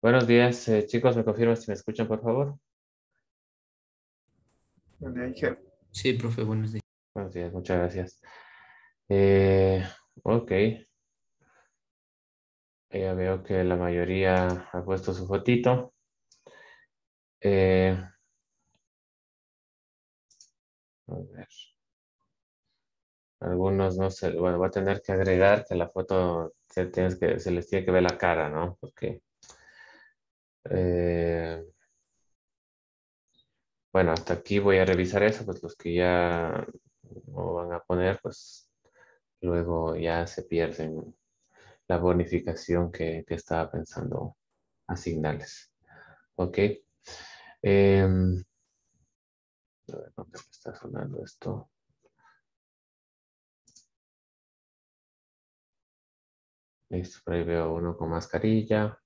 Buenos días, chicos. ¿Me confirman si me escuchan, por favor? Le dije, Sí, profe, buenos días. Buenos días, muchas gracias. Eh, ok, ya veo que la mayoría ha puesto su fotito. Eh, a ver, algunos no sé, bueno, voy a tener que agregar que la foto se les tiene que ver la cara, ¿no? Porque, eh, bueno, hasta aquí voy a revisar eso, pues los que ya no van a poner, pues luego ya se pierden la bonificación que estaba pensando asignarles. Ok. A ver, ¿dónde me está sonando esto? Listo, por ahí veo uno con mascarilla.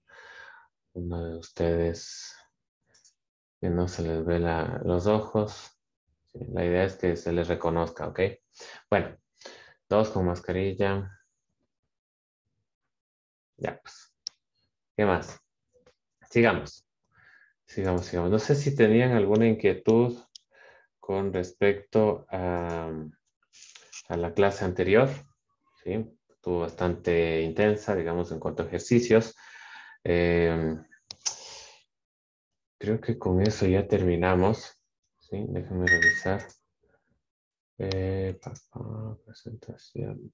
Uno de ustedes que no se les ve los ojos. Sí, la idea es que se les reconozca, ¿ok? Bueno, dos con mascarilla. Ya, pues. ¿Qué más? Sigamos. Sigamos. No sé si tenían alguna inquietud con respecto a la clase anterior. ¿Sí? Estuvo bastante intensa, digamos, en cuanto a ejercicios. Eh, Creo que con eso ya terminamos. Sí, déjenme revisar. Presentación.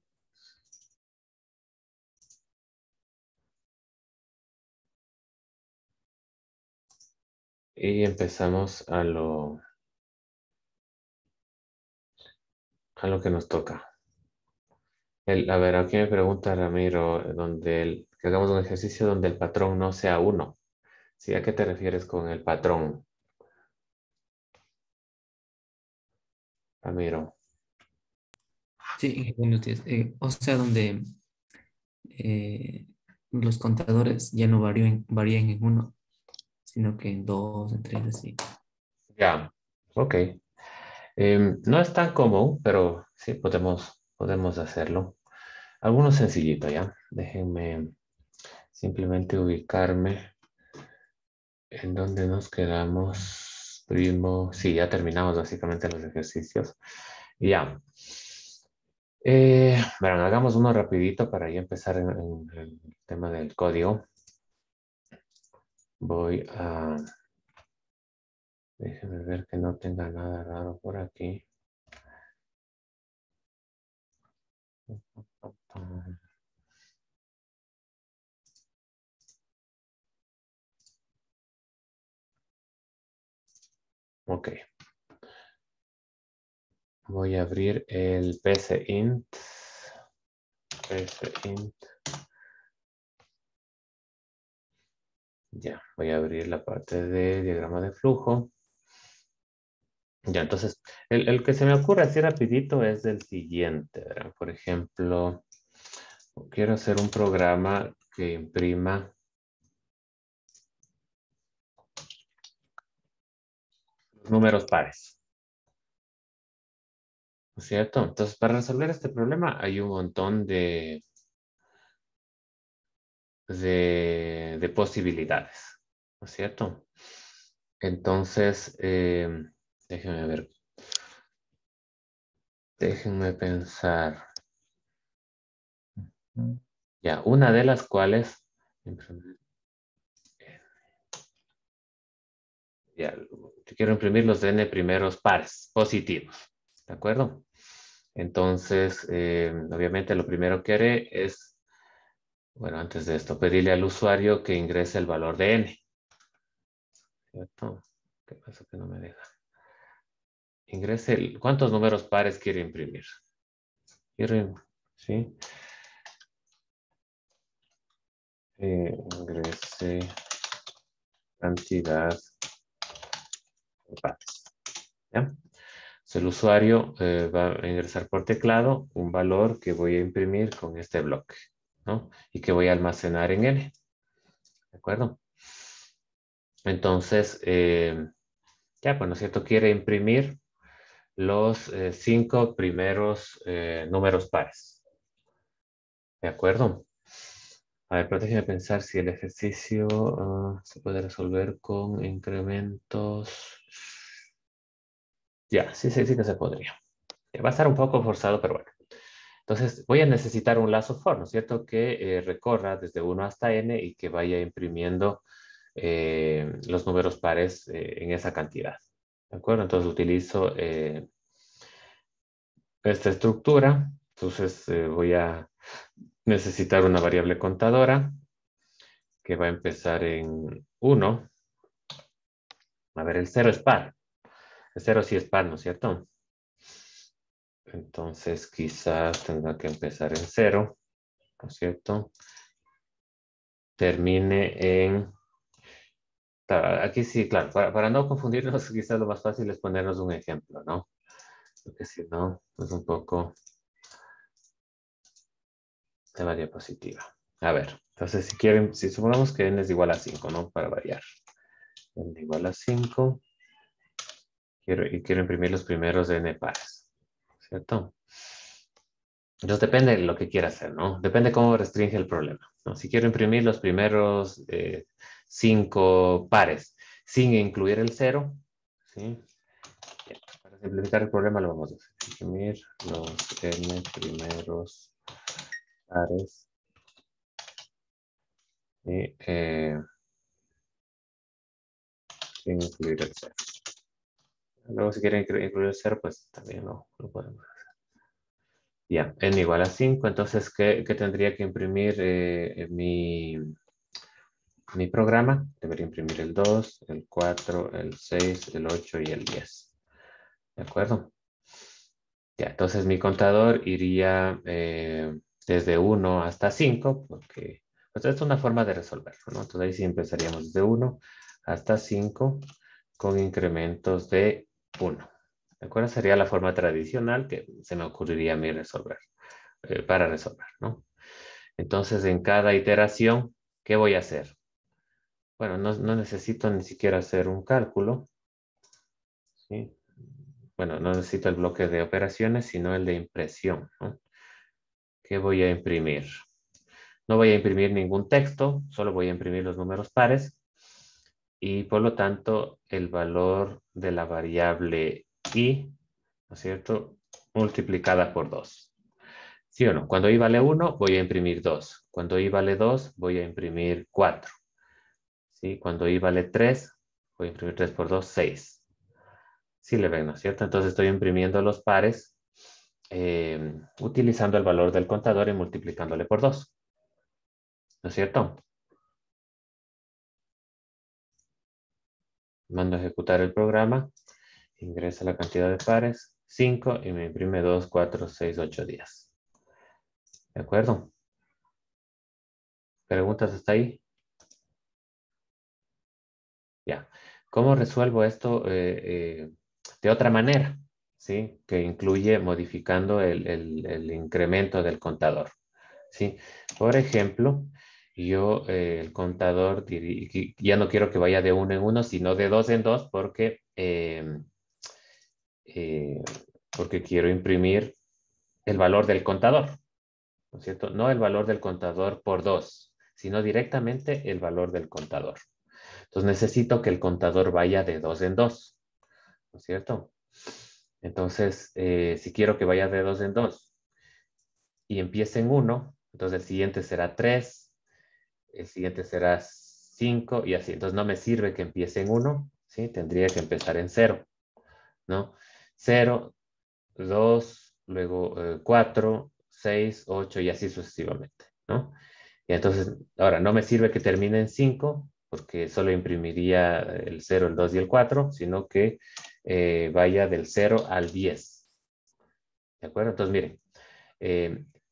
Y empezamos a lo que nos toca. A ver, aquí me pregunta Ramiro, que hagamos un ejercicio donde el patrón no sea uno. ¿Sí? ¿A qué te refieres con el patrón, Ramiro? Sí, buenos días. O sea, donde los contadores ya no varían en uno, sino que en dos, en tres, así. Ya, ok. No es tan común, pero sí podemos hacerlo. Algunos sencillito, ¿ya? Déjenme simplemente ubicarme en donde nos quedamos. Primo, sí, ya terminamos básicamente los ejercicios. Y ya. Bueno, hagamos uno rapidito para ya empezar en el tema del código. Voy a... Déjenme ver que no tenga nada raro por aquí. Ok. Voy a abrir el PCInt. PCInt. Ya, voy a abrir la parte de diagrama de flujo. Ya, entonces, el que se me ocurre así rapidito es el siguiente, ¿verdad? Por ejemplo, quiero hacer un programa que imprima números pares, ¿no es cierto? Entonces, para resolver este problema hay un montón de posibilidades, ¿no es cierto? Entonces, déjenme ver, déjenme pensar. Ya, una de las cuales, ya, yo quiero imprimir los n primeros pares positivos, ¿de acuerdo? Entonces, obviamente lo primero que haré es, bueno, antes de esto, pedirle al usuario que ingrese el valor de n, ¿cierto? ¿Qué pasa que no me deja? ¿Cuántos números pares quiere imprimir? ¿Sí? Ingrese cantidad de pares, ¿ya? Entonces, el usuario va a ingresar por teclado un valor que voy a imprimir con este bloque, ¿no? Y que voy a almacenar en n, ¿de acuerdo? Entonces, ya, pues, ¿no es cierto? Quiere imprimir los 5 primeros números pares. ¿De acuerdo? A ver, pero déjeme pensar si el ejercicio se puede resolver con incrementos. Ya, sí, sí, sí que se podría. Va a estar un poco forzado, pero bueno. Entonces, voy a necesitar un lazo for, ¿no es cierto? Que recorra desde 1 hasta n y que vaya imprimiendo los números pares en esa cantidad. ¿De acuerdo? Entonces, utilizo esta estructura. Entonces, voy a necesitar una variable contadora que va a empezar en 1. A ver, el 0 es par. El 0 sí es par, ¿no es cierto? Entonces, quizás tenga que empezar en 0, ¿no es cierto? Termine en... Aquí sí, claro, para no confundirnos, quizás lo más fácil es ponernos un ejemplo, ¿no? Porque si no, es un poco de la diapositiva. A ver, entonces si quieren, si supongamos que n es igual a 5, ¿no? Para variar. N igual a 5. Quiero imprimir los primeros de n pares, ¿cierto? Entonces depende de lo que quiera hacer, ¿no? Depende cómo restringe el problema, ¿no? Si quiero imprimir los primeros 5 pares sin incluir el 0, ¿sí? Bien, para simplificar el problema lo vamos a hacer. Imprimir los n primeros pares y, sin incluir el 0. Luego si quieren incluir el 0, pues también lo podemos hacer. Ya, n igual a 5, entonces, ¿qué tendría que imprimir mi programa? Debería imprimir el 2, el 4, el 6, el 8 y el 10. ¿De acuerdo? Ya, entonces mi contador iría desde 1 hasta 5, porque pues, esta es una forma de resolverlo, ¿no? Entonces ahí sí empezaríamos desde 1 hasta 5 con incrementos de 1. ¿De acuerdo? Sería la forma tradicional que se me ocurriría a mí resolver, para resolver, ¿no? Entonces en cada iteración, ¿qué voy a hacer? Bueno, no necesito ni siquiera hacer un cálculo, ¿sí? Bueno, no necesito el bloque de operaciones, sino el de impresión, ¿no? ¿Qué voy a imprimir? No voy a imprimir ningún texto, solo voy a imprimir los números pares y por lo tanto el valor de la variable i, ¿no es cierto?, multiplicada por 2. ¿Sí o no? Cuando i vale 1, voy a imprimir 2. Cuando i vale 2, voy a imprimir 4. ¿Sí? Cuando i vale 3, voy a imprimir 3 por 2, 6. Sí le ven, ¿no es cierto? Entonces estoy imprimiendo los pares utilizando el valor del contador y multiplicándole por 2. ¿No es cierto? Mando a ejecutar el programa, ingresa la cantidad de pares, 5, y me imprime 2, 4, 6, 8 días. ¿De acuerdo? ¿Preguntas hasta ahí? Ya. ¿Cómo resuelvo esto de otra manera? ¿Sí? Que incluye modificando el incremento del contador. ¿Sí? Por ejemplo, yo el contador ya no quiero que vaya de 1 en 1, sino de 2 en 2 eh, porque quiero imprimir el valor del contador, ¿no es cierto? No el valor del contador por 2, sino directamente el valor del contador. Entonces necesito que el contador vaya de 2 en 2, ¿no es cierto? Entonces, si quiero que vaya de 2 en 2 y empiece en 1, entonces el siguiente será 3, el siguiente será 5 y así. Entonces no me sirve que empiece en 1, ¿sí? Tendría que empezar en 0, ¿no? 0, 2, luego 4, 6, 8 y así sucesivamente, ¿no? Y entonces, ahora, no me sirve que termine en 5, porque solo imprimiría el 0, el 2 y el 4, sino que vaya del 0 al 10. ¿De acuerdo? Entonces, miren,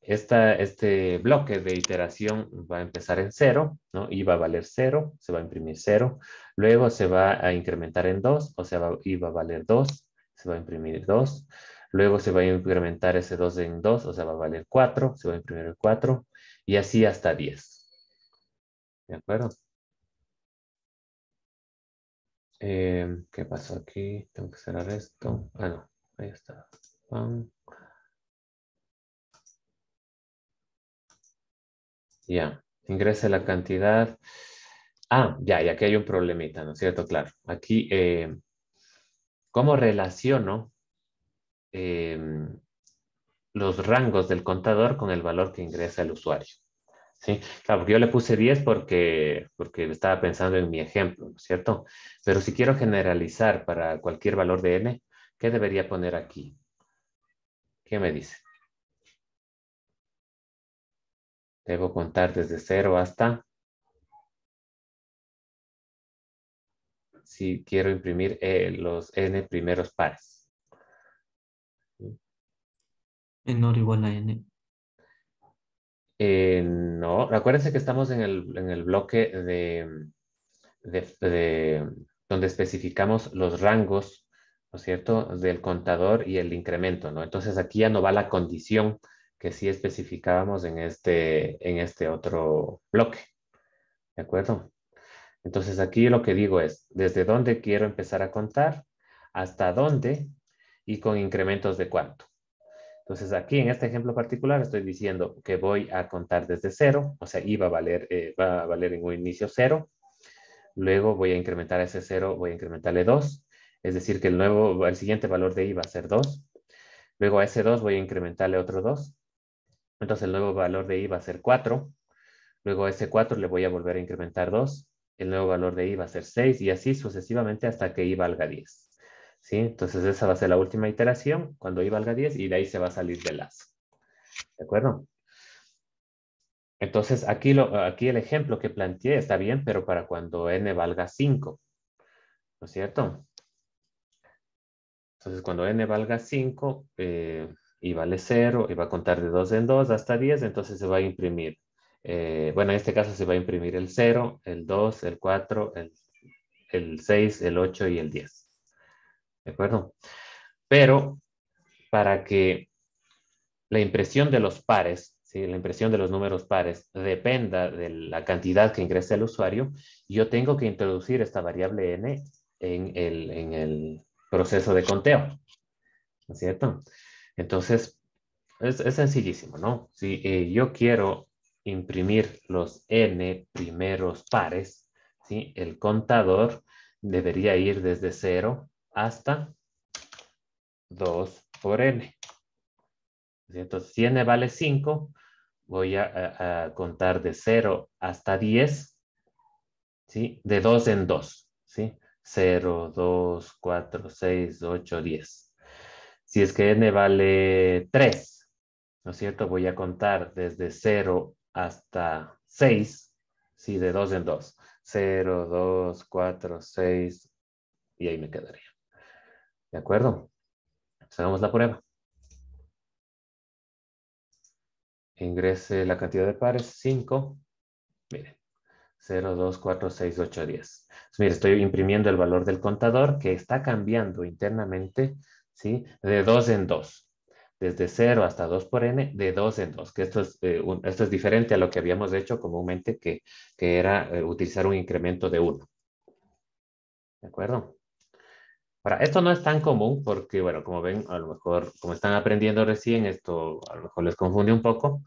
este bloque de iteración va a empezar en 0, ¿no? Y va a valer 0, se va a imprimir 0. Luego se va a incrementar en 2, o sea, y va a valer 2, se va a imprimir 2. Luego se va a incrementar ese 2 en 2, o sea, va a valer 4, se va a imprimir el 4. Y así hasta 10. ¿De acuerdo? ¿Qué pasó aquí? Tengo que cerrar esto. Ah, no. Ahí está. Ya. Ingrese la cantidad. Ah, ya, y aquí hay un problemita, ¿no es cierto? Claro. Aquí, ¿cómo relaciono los rangos del contador con el valor que ingresa el usuario? Sí, claro, porque yo le puse 10 porque estaba pensando en mi ejemplo, ¿no es cierto? Pero si quiero generalizar para cualquier valor de n, ¿qué debería poner aquí? ¿Qué me dice? Debo contar desde 0 hasta, si quiero imprimir los n primeros pares. Menor o igual a n. No, acuérdense que estamos en el bloque donde especificamos los rangos, ¿no es cierto?, del contador y el incremento, ¿no? Entonces aquí ya no va la condición que sí especificábamos en este otro bloque, ¿de acuerdo? Entonces aquí lo que digo es, ¿desde dónde quiero empezar a contar? ¿Hasta dónde? Y con incrementos de cuánto. Entonces aquí en este ejemplo particular estoy diciendo que voy a contar desde 0, o sea, i va a valer en un inicio 0. Luego voy a incrementar ese 0, voy a incrementarle 2. Es decir, que el siguiente valor de i va a ser 2. Luego a ese 2 voy a incrementarle otro 2. Entonces el nuevo valor de i va a ser 4. Luego a ese 4 le voy a volver a incrementar 2. El nuevo valor de i va a ser 6 y así sucesivamente hasta que i valga 10. ¿Sí? Entonces esa va a ser la última iteración cuando i valga 10 y de ahí se va a salir del lazo. ¿De acuerdo? Entonces aquí el ejemplo que planteé está bien, pero para cuando n valga 5. ¿No es cierto? Entonces, cuando n valga 5 y vale 0 y va a contar de 2 en 2 hasta 10, entonces se va a imprimir. Bueno, en este caso se va a imprimir el 0, el 2, el 4, el 6, el 8 y el 10. ¿De acuerdo? Pero para que la impresión de los pares, ¿sí? La impresión de los números pares dependa de la cantidad que ingrese el usuario, yo tengo que introducir esta variable n en el proceso de conteo. ¿No es cierto? Entonces, es sencillísimo, ¿no? Si yo quiero imprimir los n primeros pares, ¿sí? El contador debería ir desde 0 hasta 2 por n. ¿Sí? Entonces, si n vale 5, voy a contar de 0 hasta 10, ¿sí? De 2 en 2, ¿sí? 0, 2, 4, 6, 8, 10. Si es que n vale 3, ¿no es cierto? Voy a contar desde 0 hasta 6, sí, de 2 en 2. 0, 2, 4, 6, y ahí me quedaría. ¿De acuerdo? Pues hagamos la prueba. Ingrese la cantidad de pares, 5. Miren, 0, 2, 4, 6, 8, 10. Entonces, mire, estoy imprimiendo el valor del contador que está cambiando internamente, ¿sí? De 2 en 2. Desde 0 hasta 2 por n, de 2 en 2. Que esto es diferente a lo que habíamos hecho comúnmente, que era utilizar un incremento de 1. ¿De acuerdo? Ahora, esto no es tan común porque, bueno, como ven, a lo mejor, como están aprendiendo recién, esto a lo mejor les confunde un poco.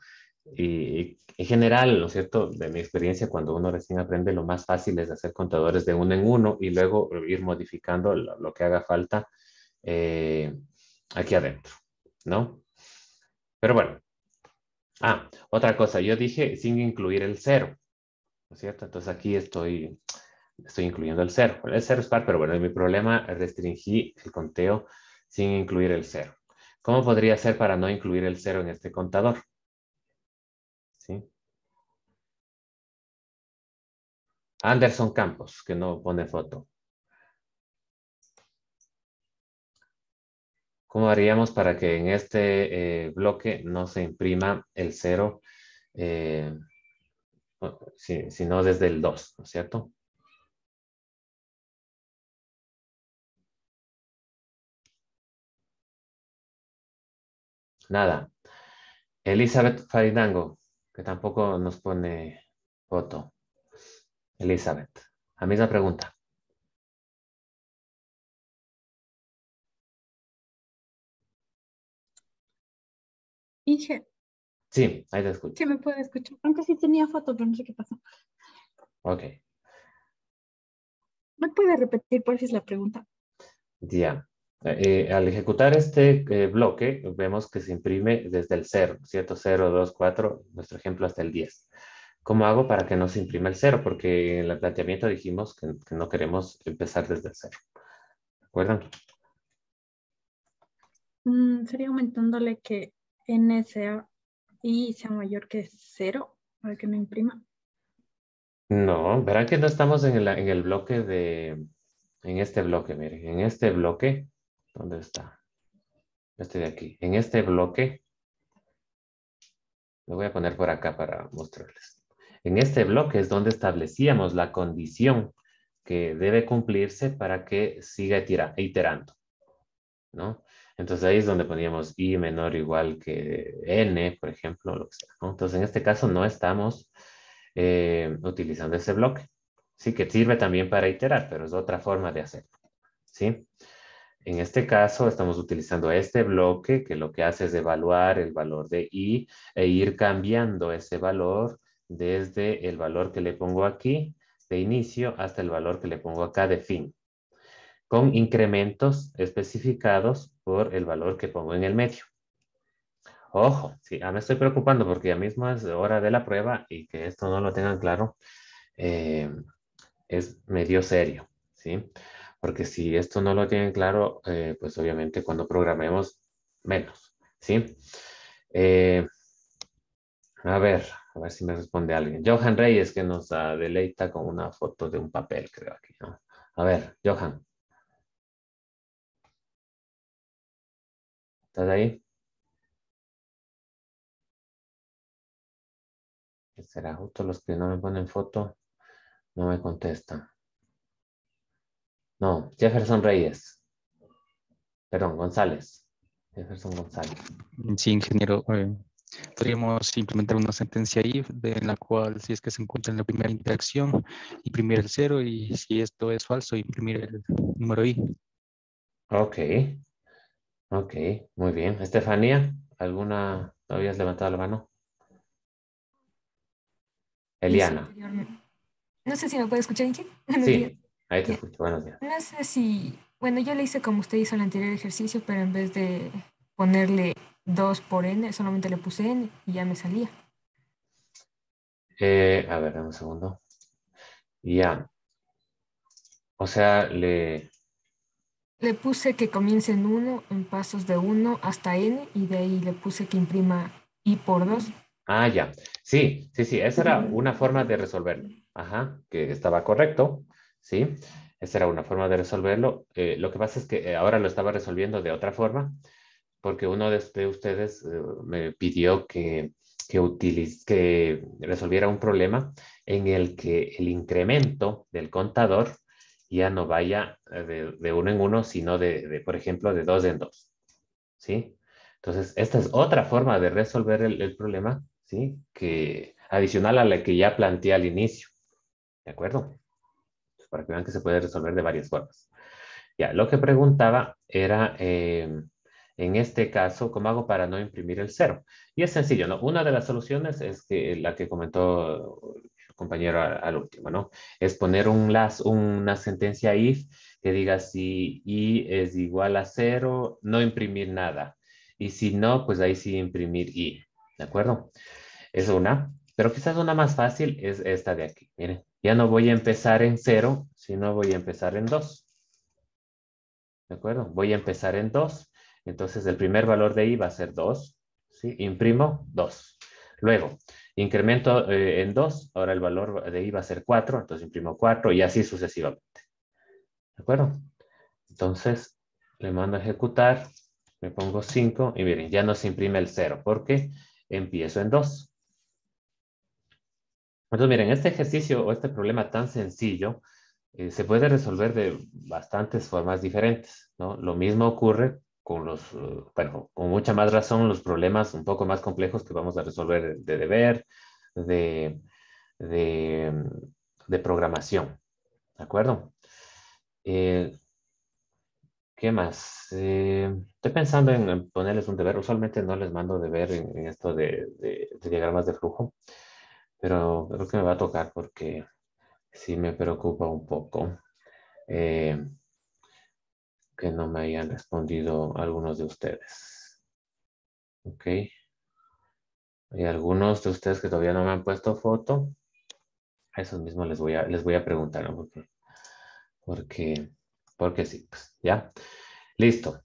Y en general, ¿no es cierto? De mi experiencia, cuando uno recién aprende, lo más fácil es hacer contadores de uno en uno y luego ir modificando lo que haga falta eh, aquí adentro, ¿no? Pero bueno. Otra cosa, yo dije sin incluir el 0, ¿no es cierto? Entonces aquí estoy incluyendo el 0. El 0 es par, pero bueno, en mi problema restringí el conteo sin incluir el 0. ¿Cómo podría ser para no incluir el 0 en este contador? ¿Sí? Anderson Campos, que no pone foto. ¿Cómo haríamos para que en este bloque no se imprima el 0, eh, sino desde el 2, ¿no es cierto? Nada. Elizabeth Faridango, que tampoco nos pone foto. Elizabeth. La misma pregunta. Inge, Sí, ahí te escucho. Sí me puede escuchar. Aunque sí tenía foto, pero no sé qué pasó. Ok, ¿Me puede repetir por si es la pregunta? ya. Al ejecutar este bloque, vemos que se imprime desde el 0, ¿cierto? 0, 2, 4, nuestro ejemplo hasta el 10. ¿Cómo hago para que no se imprima el 0? Porque en el planteamiento dijimos que no queremos empezar desde el 0. ¿Recuerdan? Sería aumentándole que n sea y sea mayor que 0 para que no imprima. No, verán que no estamos en el bloque en este bloque, miren, en este bloque, ¿dónde está? Este de aquí. En este bloque, lo voy a poner por acá para mostrarles. En este bloque es donde establecíamos la condición que debe cumplirse para que siga iterando, ¿no? Entonces ahí es donde poníamos i menor o igual que n, por ejemplo, lo que sea, ¿no? Entonces en este caso no estamos utilizando ese bloque. Sí que sirve también para iterar, pero es otra forma de hacerlo, ¿sí? En este caso estamos utilizando este bloque que lo que hace es evaluar el valor de i e ir cambiando ese valor desde el valor que le pongo aquí de inicio hasta el valor que le pongo acá de fin, con incrementos especificados por el valor que pongo en el medio. Ojo, sí, me estoy preocupando porque ya mismo es hora de la prueba y que esto no lo tengan claro, eh, es medio serio, ¿sí? Porque si esto no lo tienen claro, pues obviamente cuando programemos, menos, ¿sí? Eh, a ver si me responde alguien. Johan Reyes, que nos deleita con una foto de un papel, creo aquí, ¿no? A ver, Johan, ¿estás ahí? ¿Qué será? Justo los que no me ponen foto, no me contestan. No, Jefferson Reyes. Perdón, González. Jefferson González. Sí, ingeniero, podríamos implementar una sentencia if en la cual si es que se encuentra en la primera interacción, imprimir el 0 y si esto es falso, imprimir el número i. Ok, ok, muy bien. Estefanía, ¿alguna? ¿Todavía has levantado la mano? Hizo Eliana. anteriormente. No sé si me puede escuchar, Inge. Buenos días. Sí, ahí te Ya. escucho. Buenos días. No sé si, bueno, yo le hice como usted hizo el anterior ejercicio, pero en vez de ponerle 2 por n, solamente le puse n y ya me salía. A ver, dame un segundo. Ya. O sea, Le puse que comience en 1, en pasos de 1 hasta n, y de ahí le puse que imprima i por 2. Ya. Sí, sí, sí. Esa era una forma de resolverlo. Ajá, que estaba correcto. Sí, esa era una forma de resolverlo. Lo que pasa es que ahora lo estaba resolviendo de otra forma, porque uno de ustedes me pidió que resolviera un problema en el que el incremento del contador ya no vaya de uno en uno, sino por ejemplo, de dos en dos, ¿sí? Entonces, esta es otra forma de resolver el problema, ¿sí? Que adicional a la que ya planteé al inicio, ¿de acuerdo? Para que vean que se puede resolver de varias formas. Ya, lo que preguntaba era, en este caso, ¿cómo hago para no imprimir el cero? Y es sencillo, ¿no? Una de las soluciones es que la que comentó el compañero al último, ¿no? Es poner una sentencia if que diga si i es igual a cero, no imprimir nada. Y si no, pues ahí sí imprimir i, ¿de acuerdo? Es una, pero quizás una más fácil es esta de aquí. Miren, ya no voy a empezar en cero, sino voy a empezar en 2. ¿De acuerdo? Voy a empezar en 2. Entonces, el primer valor de i va a ser 2. ¿Sí? Imprimo 2. Luego, incremento en 2. Ahora el valor de i va a ser 4. Entonces, imprimo 4 y así sucesivamente. ¿De acuerdo? Entonces, le mando a ejecutar. Me pongo 5 y miren, ya no se imprime el 0 porque empiezo en 2. Entonces, miren, este ejercicio o este problema tan sencillo se puede resolver de bastantes formas diferentes, ¿no? Lo mismo ocurre con bueno, con mucha más razón, los problemas un poco más complejos que vamos a resolver de deber, de, de, de programación, ¿de acuerdo? Eh, ¿Qué más? Estoy pensando en ponerles un deber. Usualmente no les mando deber en esto de diagramas de flujo, pero creo que me va a tocar porque sí me preocupa un poco eh, que no me hayan respondido algunos de ustedes. Ok. Hay algunos de ustedes que todavía no me han puesto foto. A esos mismos les voy a preguntar, ¿no? Porque, porque sí, pues, ¿ya? Listo.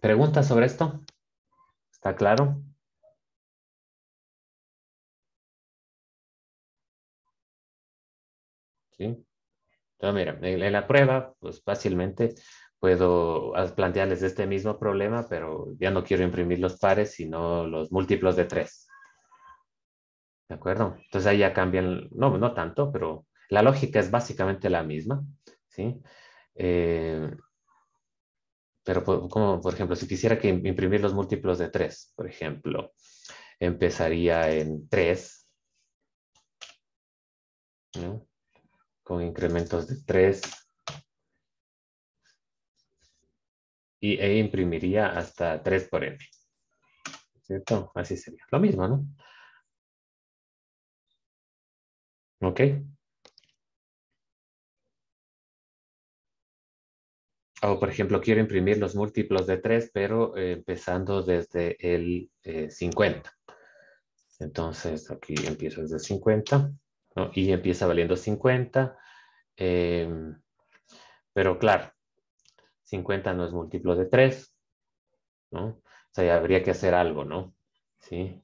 ¿Preguntas sobre esto? ¿Está claro? ¿Sí? Entonces, mira, en la prueba, pues fácilmente puedo plantearles este mismo problema, pero ya no quiero imprimir los pares, sino los múltiplos de 3. ¿De acuerdo? Entonces ahí ya cambian, no tanto, pero la lógica es básicamente la misma, ¿sí? Eh, pero como, por ejemplo, si quisiera que imprimir los múltiplos de 3, por ejemplo, empezaría en 3, ¿no? Con incrementos de 3 e imprimiría hasta 3 por n, ¿cierto? Así sería. Lo mismo, ¿no? ¿Ok? O, por ejemplo, quiero imprimir los múltiplos de 3, pero empezando desde el 50. Entonces, aquí empiezo desde 50, ¿no? Y empieza valiendo 50. Pero claro, 50 no es múltiplo de 3, ¿no? O sea, habría que hacer algo, ¿no? Sí.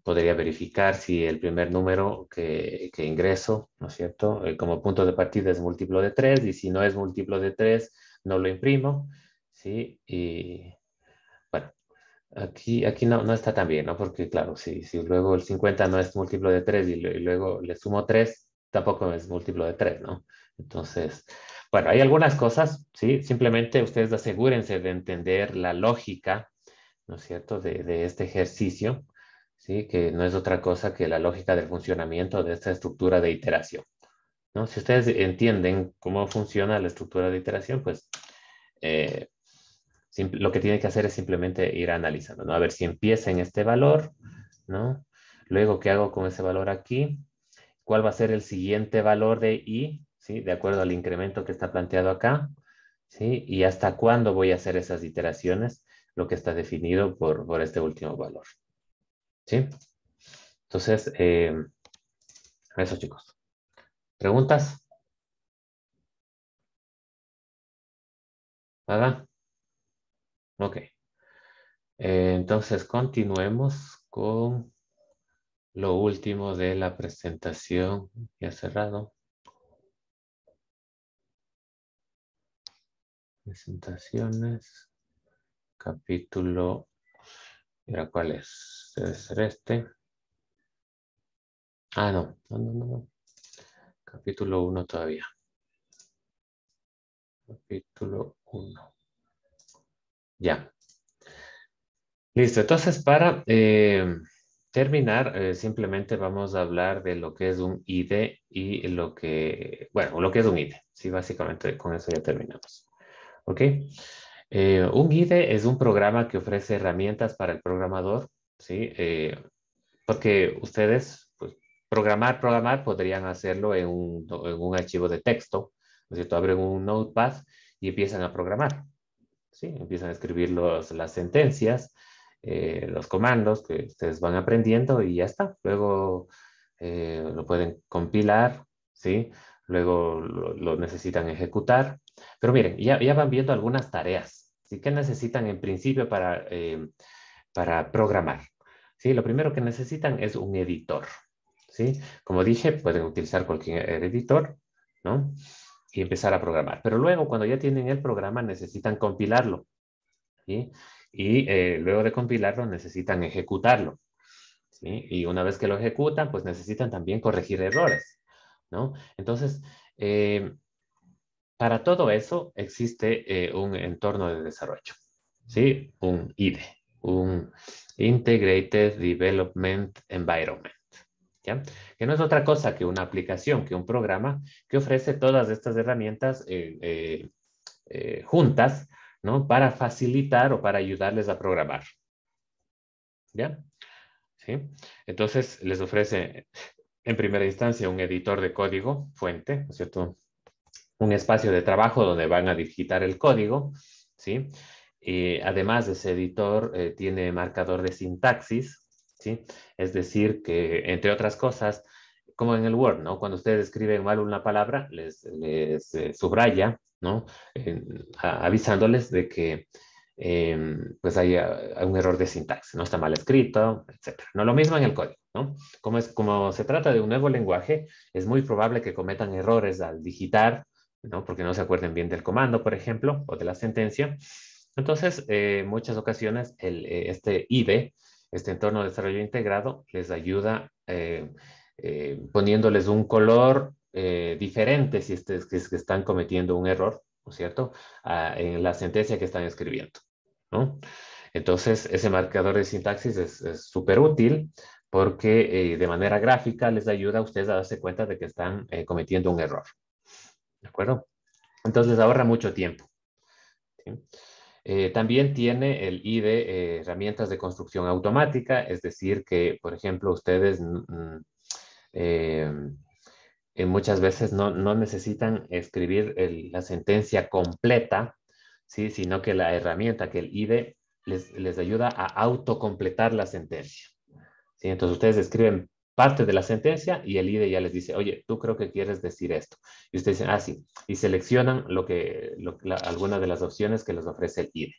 Podría verificar si el primer número que ingreso, ¿no es cierto? Como punto de partida es múltiplo de 3, y si no es múltiplo de 3, no lo imprimo, ¿sí? Y bueno, aquí no está tan bien, ¿no? Porque claro, si luego el 50 no es múltiplo de 3 y luego le sumo 3, tampoco es múltiplo de 3, ¿no? Entonces, bueno, hay algunas cosas, ¿sí? Simplemente ustedes asegúrense de entender la lógica, ¿no es cierto?, de este ejercicio, ¿sí? Que no es otra cosa que la lógica del funcionamiento de esta estructura de iteración, ¿no? Si ustedes entienden cómo funciona la estructura de iteración, pues eh, lo que tiene que hacer es simplemente ir analizando, ¿no? A ver si empieza en este valor, ¿no? Luego, ¿qué hago con ese valor aquí? ¿Cuál va a ser el siguiente valor de i? ¿Sí? De acuerdo al incremento que está planteado acá, ¿sí? Y hasta cuándo voy a hacer esas iteraciones, lo que está definido por este último valor, ¿sí? Entonces, eso, chicos. ¿Preguntas? ¿Nada? Ok. Entonces, continuemos con lo último de la presentación. Ya cerrado. Presentaciones. Capítulo. ¿Era cuál es? Debe ser este. Ah, no. Capítulo 1 todavía. Capítulo 1. Ya. Listo. Entonces, para terminar, simplemente vamos a hablar de lo que es un IDE y lo que es un IDE. Sí, básicamente con eso ya terminamos. ¿Ok? Un IDE es un programa que ofrece herramientas para el programador, ¿sí? Porque ustedes, pues, programar, podrían hacerlo en un archivo de texto, ¿no es cierto? Abren un notepad y empiezan a programar, ¿sí? Empiezan a escribir las sentencias, los comandos que ustedes van aprendiendo y ya está. Luego lo pueden compilar, ¿sí? Luego lo necesitan ejecutar. Pero miren, ya van viendo algunas tareas, ¿sí? ¿Qué necesitan en principio para programar? ¿Sí? Lo primero que necesitan es un editor, ¿sí? Como dije, pueden utilizar cualquier editor, ¿no? Y empezar a programar. Pero luego, cuando ya tienen el programa, necesitan compilarlo, ¿sí? Y luego de compilarlo, necesitan ejecutarlo, ¿sí? Y una vez que lo ejecutan, pues necesitan también corregir errores, ¿no? Entonces, para todo eso existe un entorno de desarrollo, ¿sí? Un IDE, un Integrated Development Environment, ¿ya? Que no es otra cosa que una aplicación, que un programa que ofrece todas estas herramientas juntas, ¿no? Para facilitar o para ayudarles a programar. ¿Ya? ¿Sí? Entonces, les ofrece en primera instancia un editor de código fuente, ¿no es cierto? Un espacio de trabajo donde van a digitar el código, ¿sí? Además de ese editor, tiene marcador de sintaxis, ¿sí? Es decir, que, entre otras cosas, como en el Word, ¿no? Cuando ustedes escriben mal una palabra, les subraya, ¿no? Avisándoles de que pues hay un error de sintaxis, no está mal escrito, etc. No lo mismo en el código, ¿no? Como se trata de un nuevo lenguaje, es muy probable que cometan errores al digitar, ¿no? Porque no se acuerden bien del comando, por ejemplo, o de la sentencia. Entonces, en muchas ocasiones, este IDE, este entorno de desarrollo integrado, les ayuda poniéndoles un color diferente si es que están cometiendo un error, ¿no es cierto?, en la sentencia que están escribiendo, ¿no? Entonces, ese marcador de sintaxis es súper útil porque de manera gráfica les ayuda a ustedes a darse cuenta de que están cometiendo un error. ¿De acuerdo? Entonces les ahorra mucho tiempo. ¿Sí? También tiene el IDE herramientas de construcción automática, es decir, que, por ejemplo, ustedes muchas veces no necesitan escribir la sentencia completa, ¿sí? Sino que la herramienta, que el IDE, les ayuda a autocompletar la sentencia. ¿Sí? Entonces ustedes escriben parte de la sentencia y el IDE ya les dice, oye, tú creo que quieres decir esto. Y ustedes dicen, ah, sí. Y seleccionan alguna de las opciones que les ofrece el IDE.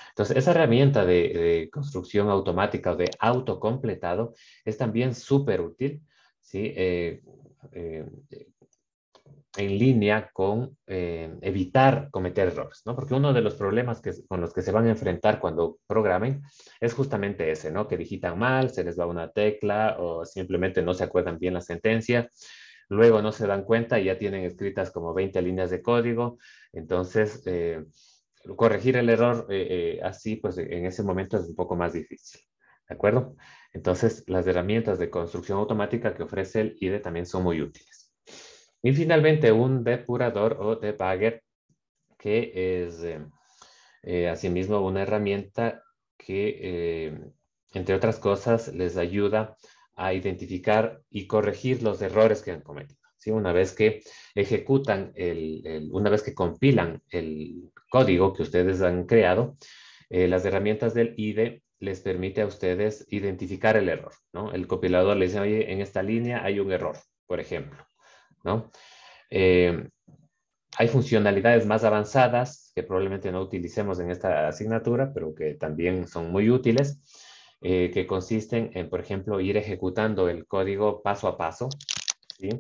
Entonces, esa herramienta de construcción automática o de autocompletado es también súper útil, ¿sí? En línea con evitar cometer errores, ¿no? Porque uno de los problemas con los que se van a enfrentar cuando programen es justamente ese, ¿no? Que digitan mal, se les va una tecla o simplemente no se acuerdan bien la sentencia, luego no se dan cuenta y ya tienen escritas como 20 líneas de código, entonces corregir el error así, pues en ese momento es un poco más difícil, ¿de acuerdo? Entonces, las herramientas de construcción automática que ofrece el IDE también son muy útiles. Y finalmente, un depurador o debugger, que es asimismo una herramienta que, entre otras cosas, les ayuda a identificar y corregir los errores que han cometido. ¿Sí? Una vez que ejecutan, una vez que compilan el código que ustedes han creado, las herramientas del IDE les permite a ustedes identificar el error, ¿no? El compilador les dice, oye, en esta línea hay un error, por ejemplo, ¿no? Hay funcionalidades más avanzadas que probablemente no utilicemos en esta asignatura, pero que también son muy útiles, que consisten en, por ejemplo, ir ejecutando el código paso a paso, ¿sí?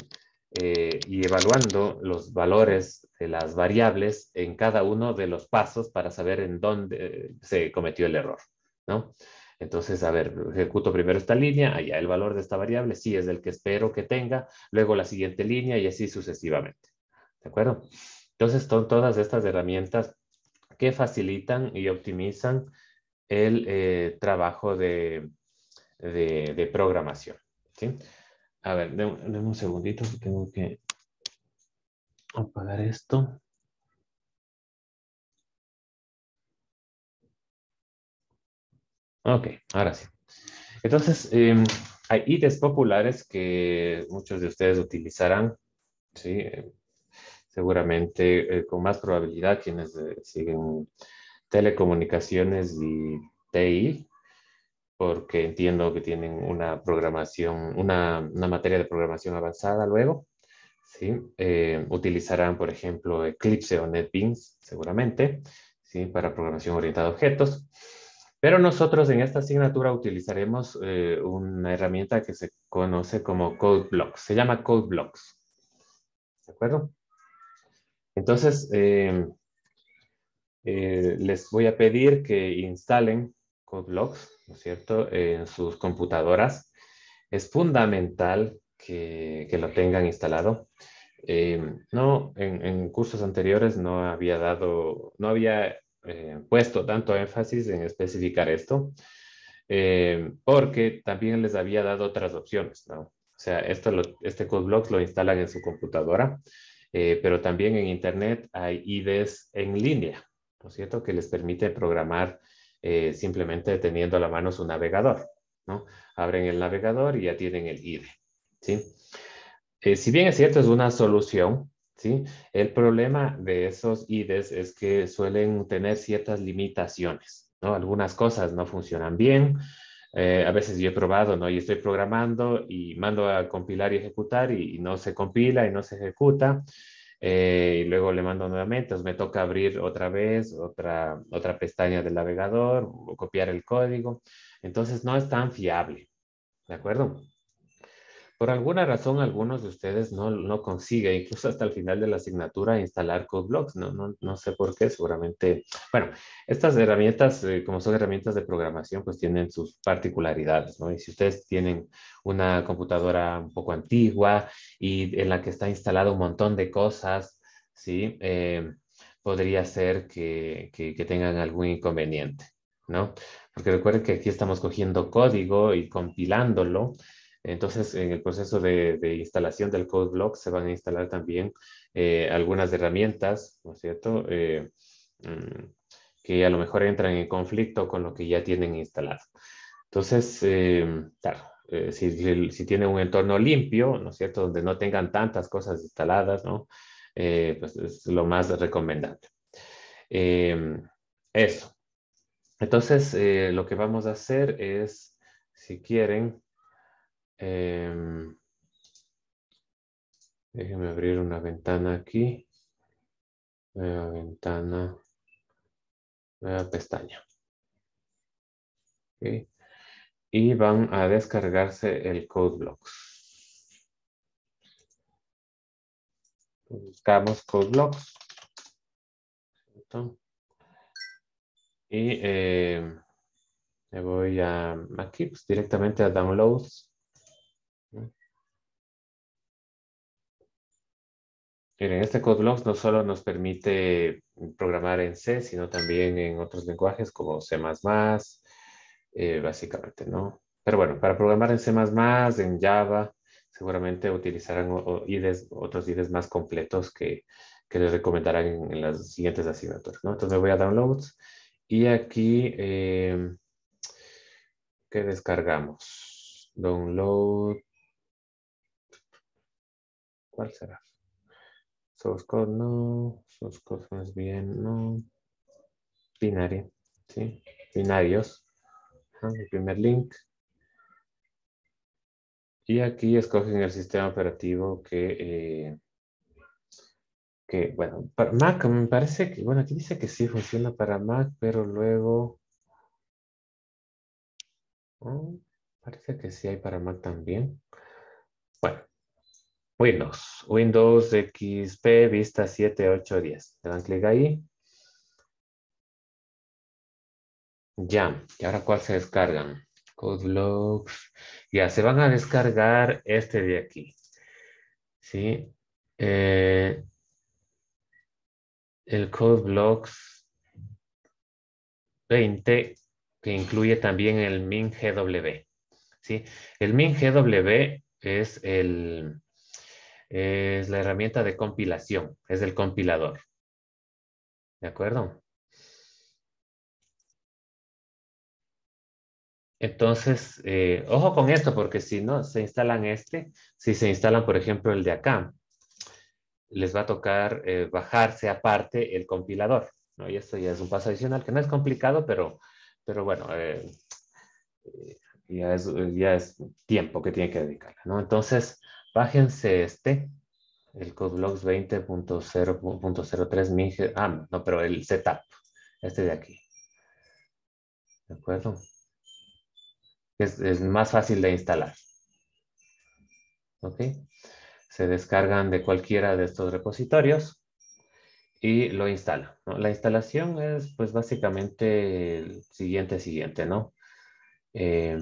Y evaluando los valores de las variables en cada uno de los pasos para saber en dónde se cometió el error, ¿no? Entonces, a ver, ejecuto primero esta línea, allá el valor de esta variable, sí es el que espero que tenga, luego la siguiente línea y así sucesivamente. ¿De acuerdo? Entonces, son todas estas herramientas que facilitan y optimizan el trabajo de programación. ¿Sí? A ver, denme un segundito, tengo que apagar esto. Ok, ahora sí. Entonces, hay IDEs populares que muchos de ustedes utilizarán, ¿sí? Seguramente con más probabilidad quienes siguen telecomunicaciones y TI, porque entiendo que tienen una programación, una materia de programación avanzada luego, ¿sí? Utilizarán, por ejemplo, Eclipse o NetBeans, seguramente, ¿sí? Para programación orientada a objetos. Pero nosotros en esta asignatura utilizaremos una herramienta que se conoce como CodeBlocks. Se llama CodeBlocks. ¿De acuerdo? Entonces, les voy a pedir que instalen CodeBlocks, ¿no es cierto?, en sus computadoras. Es fundamental que lo tengan instalado. No, en cursos anteriores no había puesto tanto énfasis en especificar esto, porque también les había dado otras opciones, ¿no? O sea, este CodeBlocks lo instalan en su computadora pero también en Internet hay IDEs en línea, ¿no es cierto? Que les permite programar simplemente teniendo a la mano su navegador, ¿no? Abren el navegador y ya tienen el IDE, ¿sí? Si bien es cierto, es una solución, ¿sí? El problema de esos IDEs es que suelen tener ciertas limitaciones, ¿no? Algunas cosas no funcionan bien. A veces yo he probado, ¿no? Y estoy programando y mando a compilar y ejecutar y no se compila y no se ejecuta. Y luego le mando nuevamente, entonces me toca abrir otra vez otra pestaña del navegador o copiar el código. Entonces no es tan fiable, ¿de acuerdo? Por alguna razón, algunos de ustedes no consiguen, incluso hasta el final de la asignatura, instalar CodeBlocks. No sé por qué, seguramente. Bueno, estas herramientas, como son herramientas de programación, pues tienen sus particularidades, ¿no? Y si ustedes tienen una computadora un poco antigua y en la que está instalado un montón de cosas, ¿sí? Podría ser que tengan algún inconveniente, ¿no? Porque recuerden que aquí estamos cogiendo código y compilándolo. Entonces, en el proceso de instalación del CodeBlock se van a instalar también algunas herramientas, ¿no es cierto? Que a lo mejor entran en conflicto con lo que ya tienen instalado. Entonces, claro, si tienen un entorno limpio, ¿no es cierto? Donde no tengan tantas cosas instaladas, ¿no? Pues es lo más recomendable. Eso. Entonces, lo que vamos a hacer es, si quieren, déjenme abrir una ventana aquí. Nueva ventana. Nueva pestaña. ¿Ok? Y van a descargarse el CodeBlocks. Buscamos CodeBlocks. ¿Cierto? Y me voy aquí pues, directamente a Downloads. Miren, este CodeBlocks no solo nos permite programar en C, sino también en otros lenguajes como C++, básicamente, ¿no? Pero bueno, para programar en C++, en Java, seguramente utilizarán otros IDEs más completos que les recomendarán en las siguientes asignaturas, ¿no? Entonces me voy a Downloads y aquí, ¿qué descargamos? Download, ¿cuál será? Source code no, source code más bien no, binario, ¿sí? Binarios, el primer link. Y aquí escogen el sistema operativo bueno, para Mac me parece que, bueno, aquí dice que sí funciona para Mac, pero luego, oh, parece que sí hay para Mac también. Bueno, Windows XP Vista 7, 8, 10. Le dan clic ahí. Ya, ¿y ahora cuál se descargan? CodeBlocks. Ya, se van a descargar este de aquí. ¿Sí? El CodeBlocks 20, que incluye también el MinGW. ¿Sí? El MinGW es la herramienta de compilación, es el compilador. ¿De acuerdo? Entonces, ojo con esto, porque si no se instalan si se instalan, por ejemplo, el de acá, les va a tocar bajarse aparte el compilador, ¿no? Y esto ya es un paso adicional, que no es complicado, pero bueno, ya es tiempo que tiene que dedicarle, ¿no? Entonces, bájense el CodeBlocks 20.0.03 Minge, no, pero el setup, este de aquí, ¿de acuerdo? Es más fácil de instalar, ¿ok? Se descargan de cualquiera de estos repositorios y lo instalan, ¿no? La instalación es, pues, básicamente el siguiente, ¿no? Eh,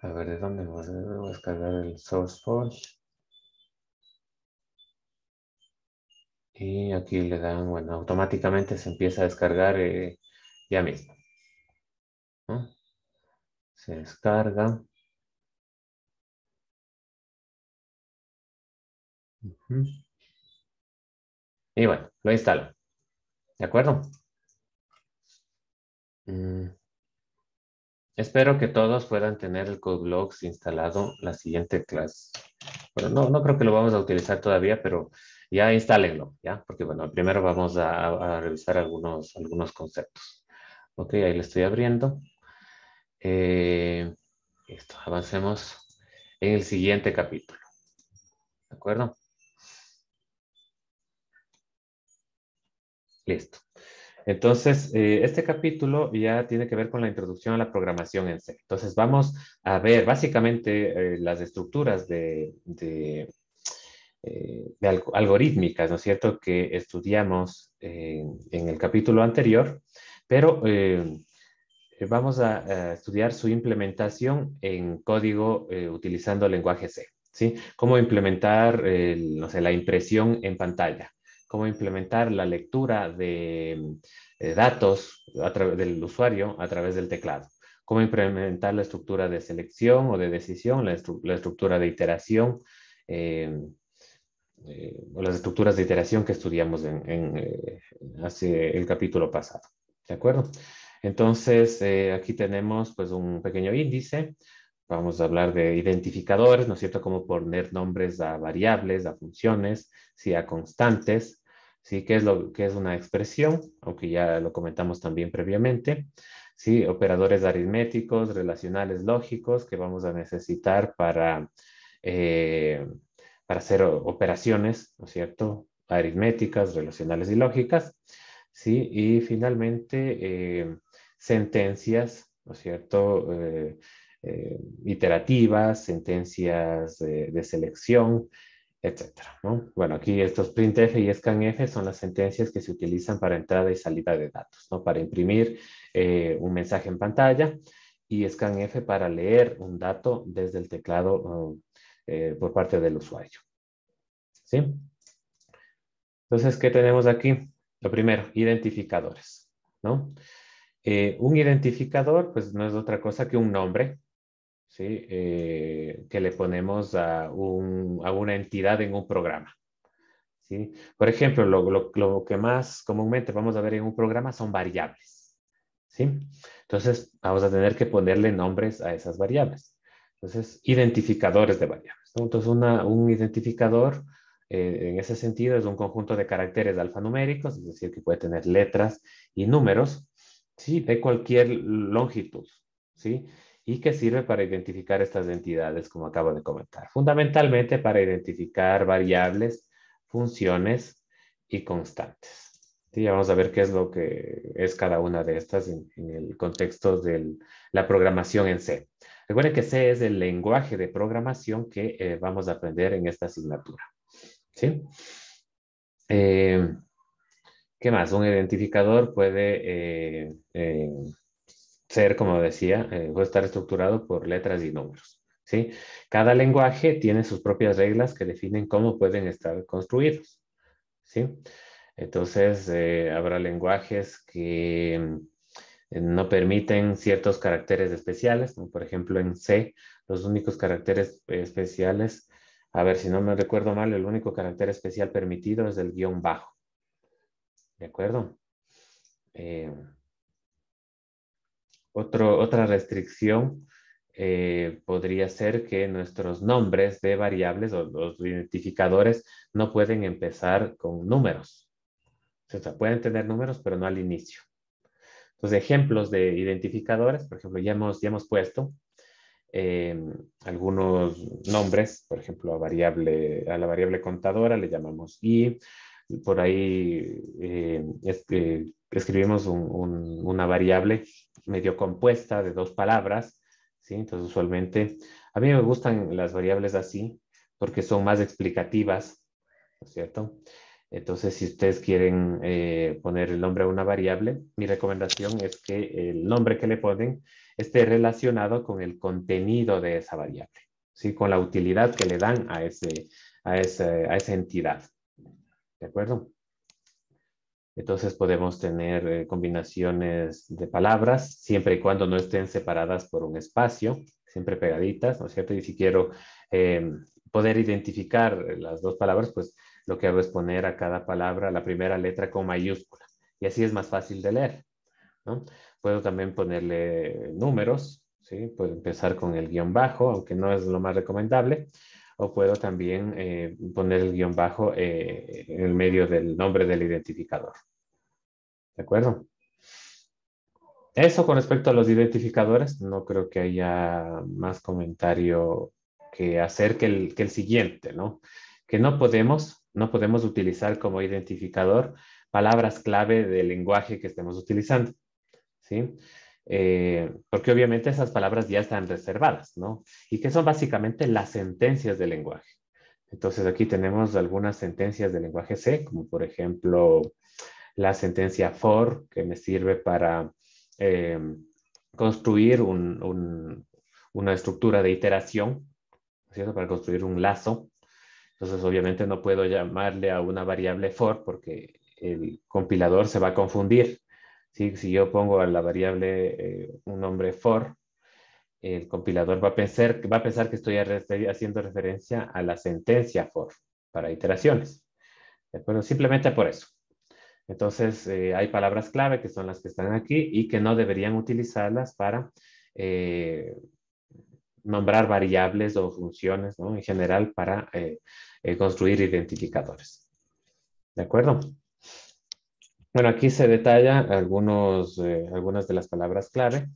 a ver, ¿de dónde voy a descargar el SourceForge? Y aquí le dan, bueno, automáticamente se empieza a descargar ya mismo, ¿no? Se descarga. Ujú. Y bueno, lo instalo. ¿De acuerdo? Espero que todos puedan tener el CodeBlocks instalado la siguiente clase. Bueno, no creo que lo vamos a utilizar todavía, pero ya instálenlo, ¿ya? Porque, bueno, primero vamos a revisar algunos conceptos. Ok, ahí le estoy abriendo. Listo, avancemos en el siguiente capítulo. ¿De acuerdo? Listo. Entonces, este capítulo ya tiene que ver con la introducción a la programación en C. Entonces, vamos a ver básicamente las estructuras algorítmicas, ¿no es cierto?, que estudiamos en el capítulo anterior, pero vamos a estudiar su implementación en código utilizando el lenguaje C, ¿sí? Cómo implementar, no sé, la impresión en pantalla, cómo implementar la lectura de datos a través del usuario a través del teclado, cómo implementar la estructura de selección o de decisión, la estructura de iteración, o las estructuras de iteración que estudiamos hace el capítulo pasado. ¿De acuerdo? Entonces, aquí tenemos pues un pequeño índice. Vamos a hablar de identificadores, ¿no es cierto? Cómo poner nombres a variables, a funciones, ¿sí? A constantes, ¿sí? ¿Qué es una expresión? Aunque ya lo comentamos también previamente. ¿Sí? Operadores aritméticos, relacionales lógicos que vamos a necesitar eh, para hacer operaciones, ¿no es cierto? Aritméticas, relacionales y lógicas, ¿sí? Y finalmente, sentencias, ¿no es cierto? Iterativas, sentencias de selección, etcétera, ¿no? Bueno, aquí estos printf y scanf son las sentencias que se utilizan para entrada y salida de datos, ¿no? Para imprimir un mensaje en pantalla y scanf para leer un dato desde el teclado por parte del usuario, ¿sí? Entonces, ¿qué tenemos aquí? Lo primero, identificadores, ¿no? Un identificador, pues, no es otra cosa que un nombre, ¿sí? Que le ponemos a una entidad en un programa, ¿sí? Por ejemplo, lo que más comúnmente vamos a ver en un programa son variables, ¿sí? Entonces, vamos a tener que ponerle nombres a esas variables. Entonces, identificadores de variables, ¿no? Entonces, un identificador, en ese sentido, es un conjunto de caracteres alfanuméricos, es decir, que puede tener letras y números, ¿sí? De cualquier longitud, ¿sí? Y que sirve para identificar estas entidades, como acabo de comentar. Fundamentalmente para identificar variables, funciones y constantes. Sí, ya vamos a ver qué es lo que es cada una de estas en el contexto de la programación en C. Recuerden que C es el lenguaje de programación que vamos a aprender en esta asignatura. ¿Sí? ¿Qué más? Un identificador puede ser, como decía, puede estar estructurado por letras y números. ¿Sí? Cada lenguaje tiene sus propias reglas que definen cómo pueden estar construidos. ¿Sí? Entonces, habrá lenguajes que no permiten ciertos caracteres especiales, como por ejemplo en C, los únicos caracteres especiales, a ver si no me recuerdo mal, el único carácter especial permitido es el guión bajo. ¿De acuerdo? Otra restricción podría ser que nuestros nombres de variables o los identificadores no pueden empezar con números. O sea, pueden tener números, pero no al inicio. Entonces, ejemplos de identificadores, por ejemplo, ya hemos puesto algunos nombres, por ejemplo, a la variable contadora le llamamos i, por ahí escribimos una variable medio compuesta de dos palabras, ¿sí? Entonces, usualmente, a mí me gustan las variables así porque son más explicativas, ¿no es cierto? Entonces, si ustedes quieren poner el nombre a una variable, mi recomendación es que el nombre que le ponen esté relacionado con el contenido de esa variable, ¿sí? Con la utilidad que le dan a esa entidad. ¿De acuerdo? Entonces podemos tener combinaciones de palabras, siempre y cuando no estén separadas por un espacio, siempre pegaditas, ¿no es cierto? Y si quiero poder identificar las dos palabras, pues lo que hago es poner a cada palabra la primera letra con mayúscula. Y así es más fácil de leer, ¿no? Puedo también ponerle números, ¿sí? Puedo empezar con el guión bajo, aunque no es lo más recomendable. O puedo también poner el guión bajo en el medio del nombre del identificador. ¿De acuerdo? Eso con respecto a los identificadores, no creo que haya más comentario que hacer que el siguiente, ¿no? Que no podemos utilizar como identificador palabras clave del lenguaje que estemos utilizando, ¿sí? Porque obviamente esas palabras ya están reservadas, ¿no? Y que son básicamente las sentencias del lenguaje. Entonces aquí tenemos algunas sentencias del lenguaje C, como por ejemplo la sentencia for, que me sirve para construir una estructura de iteración, ¿cierto? Para construir un lazo. Entonces, obviamente no puedo llamarle a una variable for porque el compilador se va a confundir. ¿Sí? Si yo pongo a la variable un nombre for, el compilador va a pensar que estoy haciendo referencia a la sentencia for para iteraciones. ¿De acuerdo? Simplemente por eso. Entonces, hay palabras clave que son las que están aquí y que no deberían utilizarlas para nombrar variables o funciones, ¿no? En general, para construir identificadores. ¿De acuerdo? Bueno, aquí se detalla algunas de las palabras clave.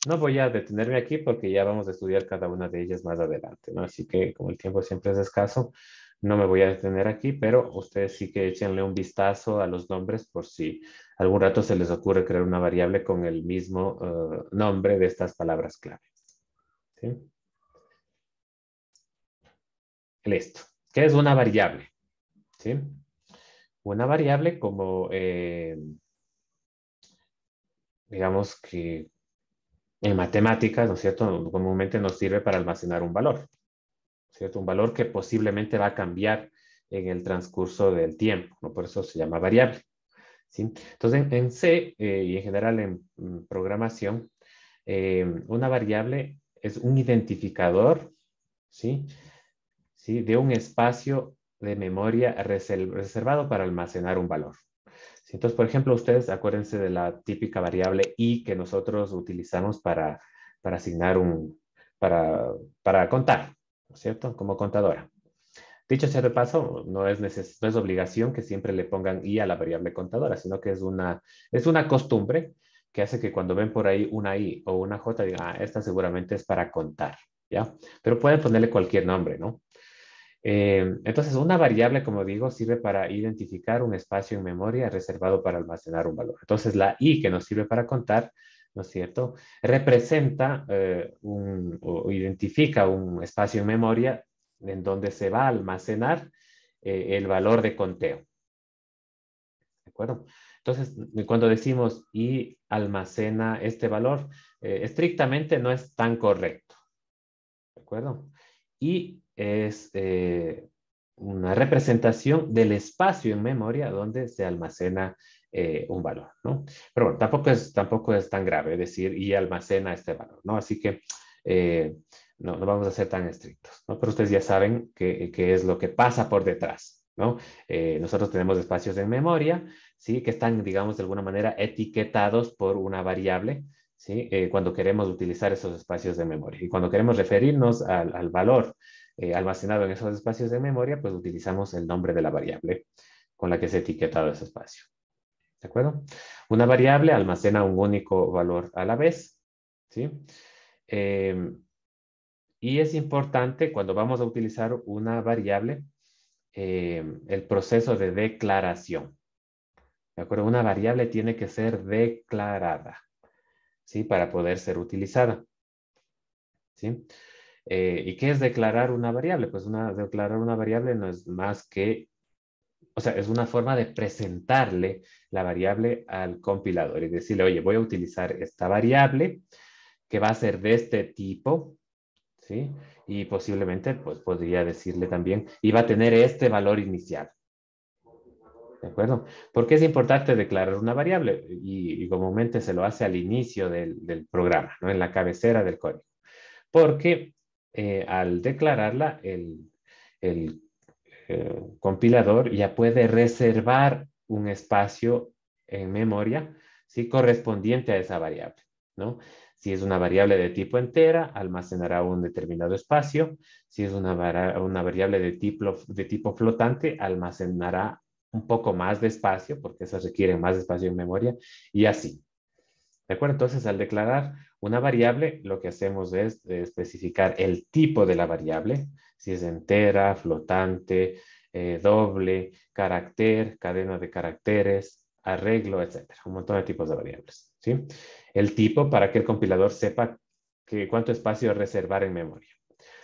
No voy a detenerme aquí porque ya vamos a estudiar cada una de ellas más adelante, ¿no? Así que como el tiempo siempre es escaso, no me voy a detener aquí, pero ustedes sí que échenle un vistazo a los nombres por si algún rato se les ocurre crear una variable con el mismo nombre de estas palabras clave. ¿Sí? Listo. ¿Qué es una variable? ¿Sí? Una variable como, digamos que en matemáticas, ¿no es cierto? Comúnmente nos sirve para almacenar un valor, ¿cierto? Un valor que posiblemente va a cambiar en el transcurso del tiempo, ¿no? Por eso se llama variable, ¿sí? Entonces, en C y en general en programación, una variable es un identificador, ¿sí? ¿Sí? De un espacio de memoria reservado para almacenar un valor. ¿Sí? Entonces, por ejemplo, ustedes acuérdense de la típica variable i que nosotros utilizamos para asignar para contar, ¿no es cierto? Como contadora. Dicho sea de paso, no es obligación que siempre le pongan i a la variable contadora, sino que es una costumbre que hace que cuando ven por ahí una i o una j, digan, ah, esta seguramente es para contar, ¿ya? Pero pueden ponerle cualquier nombre, ¿no? Entonces, una variable, como digo, sirve para identificar un espacio en memoria reservado para almacenar un valor. Entonces, la i que nos sirve para contar, ¿no es cierto? Representa o identifica un espacio en memoria en donde se va a almacenar el valor de conteo. ¿De acuerdo? Entonces, cuando decimos i almacena este valor, estrictamente no es tan correcto. ¿De acuerdo? Y es una representación del espacio en memoria donde se almacena un valor, ¿no? Pero bueno, tampoco es tan grave decir y almacena este valor, ¿no? Así que no vamos a ser tan estrictos, ¿no? Pero ustedes ya saben qué es lo que pasa por detrás, ¿no? Nosotros tenemos espacios en memoria, ¿sí? Que están, digamos, de alguna manera etiquetados por una variable, ¿sí? Cuando queremos utilizar esos espacios de memoria. Y cuando queremos referirnos al valor almacenado en esos espacios de memoria, pues utilizamos el nombre de la variable con la que se ha etiquetado ese espacio. ¿De acuerdo? Una variable almacena un único valor a la vez, ¿sí? Y es importante cuando vamos a utilizar una variable, el proceso de declaración. ¿De acuerdo? Una variable tiene que ser declarada, ¿sí? Para poder ser utilizada, ¿sí? ¿Y qué es declarar una variable? Pues declarar una variable no es más que, o sea, es una forma de presentarle la variable al compilador y decirle, oye, voy a utilizar esta variable que va a ser de este tipo, ¿sí? Y posiblemente, pues podría decirle también, y va a tener este valor inicial. ¿De acuerdo? ¿Por qué es importante declarar una variable? Y comúnmente se lo hace al inicio del programa, ¿no? En la cabecera del código. Porque al declararla, el compilador ya puede reservar un espacio en memoria, ¿sí? Correspondiente a esa variable, ¿no? Si es una variable de tipo entera, almacenará un determinado espacio. Si es una variable de tipo flotante, almacenará un poco más de espacio, porque esas requieren más espacio en memoria, y así. ¿De acuerdo? Entonces, al declarar una variable, lo que hacemos es especificar el tipo de la variable, si es entera, flotante, doble, carácter, cadena de caracteres, arreglo, etcétera. Un montón de tipos de variables, ¿sí? El tipo para que el compilador sepa cuánto espacio reservar en memoria.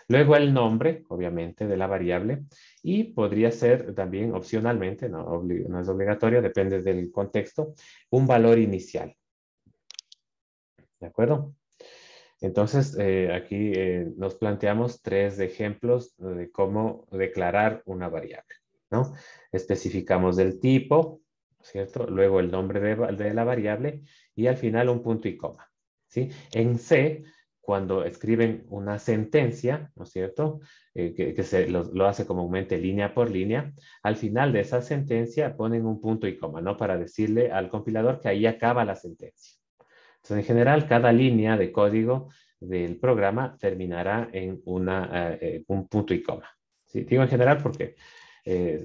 Luego el nombre, obviamente, de la variable, y podría ser también opcionalmente, no es obligatorio, depende del contexto, un valor inicial. ¿De acuerdo? Entonces, aquí nos planteamos 3 ejemplos de cómo declarar una variable, ¿no? Especificamos el tipo, ¿cierto? Luego el nombre de la variable y al final un punto y coma, ¿sí? En C, cuando escriben una sentencia, ¿no es cierto? Que lo hace comúnmente línea por línea, al final de esa sentencia ponen un punto y coma, ¿no? Para decirle al compilador que ahí acaba la sentencia. Entonces, en general, cada línea de código del programa terminará en un punto y coma. ¿Sí? Digo en general porque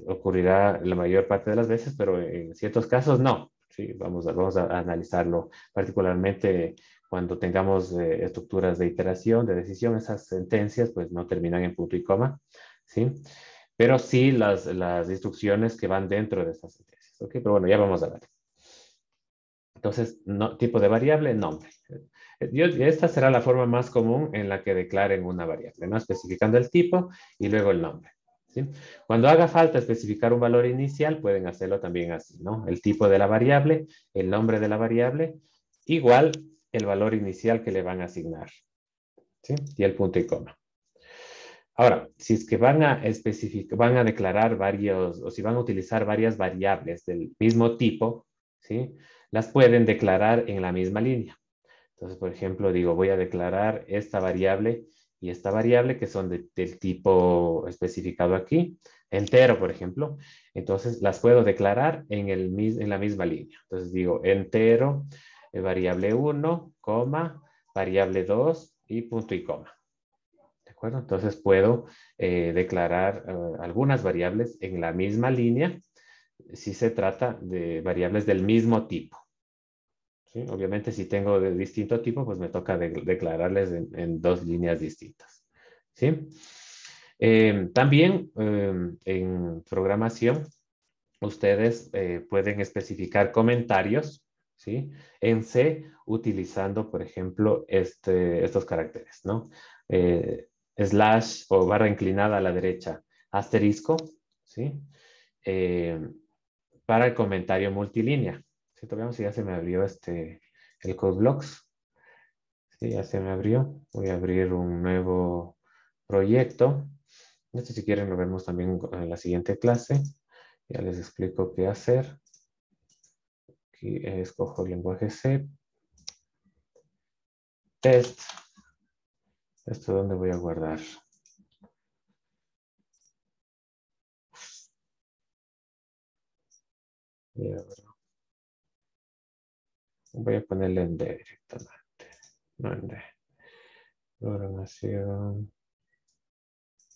ocurrirá la mayor parte de las veces, pero en ciertos casos no. ¿Sí? Vamos a analizarlo particularmente cuando tengamos estructuras de iteración, de decisión. Esas sentencias pues no terminan en punto y coma, ¿sí? Pero sí las instrucciones que van dentro de estas sentencias. ¿Ok? Pero bueno, ya vamos a ver. Entonces, tipo de variable, nombre. Esta será la forma más común en la que declaren una variable, ¿no? Especificando el tipo y luego el nombre, ¿sí? Cuando haga falta especificar un valor inicial, pueden hacerlo también así, ¿no? El tipo de la variable, el nombre de la variable, igual el valor inicial que le van a asignar, ¿sí? Y el punto y coma. Ahora, si es que van a declarar varios, o si van a utilizar varias variables del mismo tipo, ¿sí? Las pueden declarar en la misma línea. Entonces, por ejemplo, digo, voy a declarar esta variable y esta variable que son del tipo especificado aquí, entero, por ejemplo. Entonces, las puedo declarar en la misma línea. Entonces, digo, entero, variable 1, coma, variable 2 y punto y coma. ¿De acuerdo? Entonces, puedo declarar algunas variables en la misma línea si se trata de variables del mismo tipo. ¿Sí? Obviamente, si tengo de distinto tipo, pues me toca declararles en 2 líneas distintas. ¿Sí? También en programación, ustedes pueden especificar comentarios, ¿sí? En C, utilizando, por ejemplo, estos caracteres, ¿no? Slash o barra inclinada a la derecha, asterisco, ¿sí? Para el comentario multilínea. ¿Sí? Veamos si ya se me abrió el CodeBlocks. Sí, ya se me abrió. Voy a abrir un nuevo proyecto. Esto, si quieren, lo vemos también en la siguiente clase. Ya les explico qué hacer. Aquí escojo el lenguaje C. Test. ¿Esto dónde voy a guardar? Voy a ponerle en D directamente. No en D. Programación.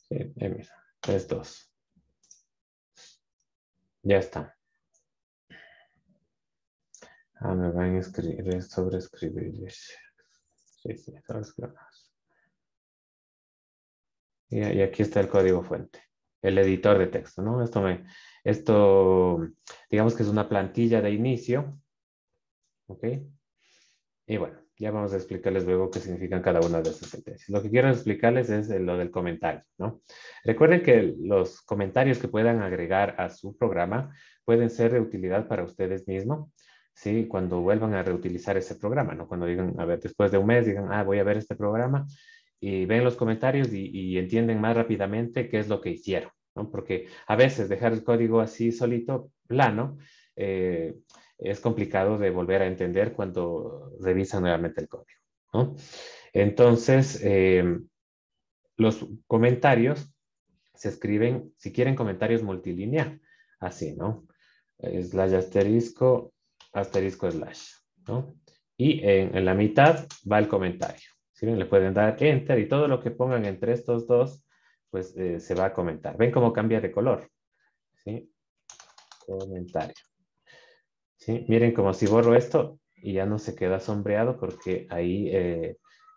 Sí, mira. Es 2. Ya está. Me van a sobreescribir. Sí, sobreescribir. Y aquí está el código fuente, el editor de texto, ¿no? Esto, digamos que es una plantilla de inicio, ¿ok? Y bueno, ya vamos a explicarles luego qué significan cada una de estas sentencias. Lo que quiero explicarles es lo del comentario, ¿no? Recuerden que los comentarios que puedan agregar a su programa pueden ser de utilidad para ustedes mismos, ¿sí? Cuando vuelvan a reutilizar ese programa, ¿no? Cuando digan, a ver, después de un mes, digan, voy a ver este programa, y ven los comentarios y entienden más rápidamente qué es lo que hicieron, ¿no? Porque a veces dejar el código así solito, plano, es complicado de volver a entender cuando revisan nuevamente el código, ¿no? Entonces, los comentarios se escriben, si quieren comentarios multilínea, así, ¿no? Slash asterisco, asterisco slash, ¿no? Y en la mitad va el comentario. ¿Sí ven? Le pueden dar enter y todo lo que pongan entre estos dos, pues se va a comentar. ¿Ven cómo cambia de color? ¿Sí? Comentario. ¿Sí? Miren como si borro esto y ya no se queda sombreado porque ahí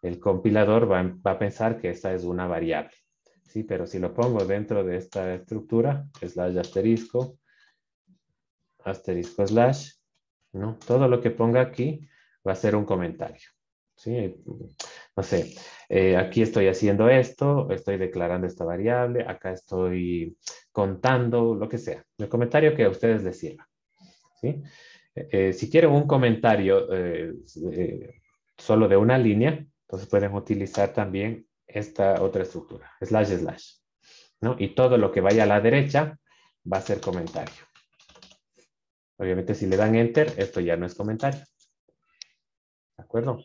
el compilador va a pensar que esta es una variable. Sí, pero si lo pongo dentro de esta estructura, slash asterisco, asterisco slash, ¿no? Todo lo que ponga aquí va a ser un comentario. ¿Sí? No sé, aquí estoy haciendo esto, estoy declarando esta variable, acá estoy contando, lo que sea. El comentario que a ustedes les sirva. ¿Sí? Si quieren un comentario solo de una línea, entonces pueden utilizar también esta otra estructura, slash slash, ¿no? Y todo lo que vaya a la derecha va a ser comentario. Obviamente si le dan enter, esto ya no es comentario. ¿De acuerdo?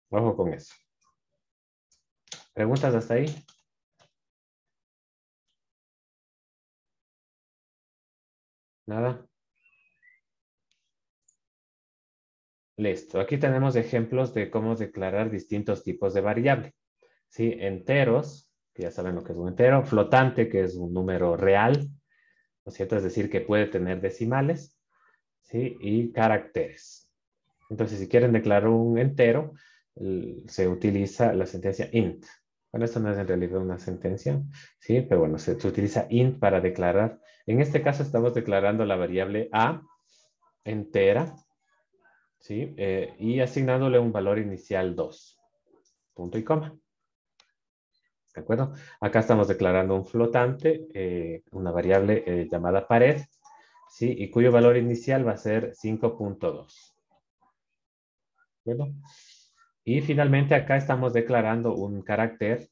Ojo con eso. ¿Preguntas hasta ahí? ¿Nada? Listo. Aquí tenemos ejemplos de cómo declarar distintos tipos de variable. ¿Sí? Enteros, que ya saben lo que es un entero. Flotante, que es un número real, ¿no es cierto? Es decir, que puede tener decimales. ¿Sí? Y caracteres. Entonces, si quieren declarar un entero, se utiliza la sentencia int. Bueno, esto no es en realidad una sentencia, ¿sí? Pero bueno, se utiliza int para declarar. En este caso estamos declarando la variable a entera, ¿sí? Y asignándole un valor inicial 2. Punto y coma. ¿De acuerdo? Acá estamos declarando un flotante, una variable llamada pared, ¿sí? Y cuyo valor inicial va a ser 5.2. ¿De acuerdo? Y finalmente acá estamos declarando un carácter,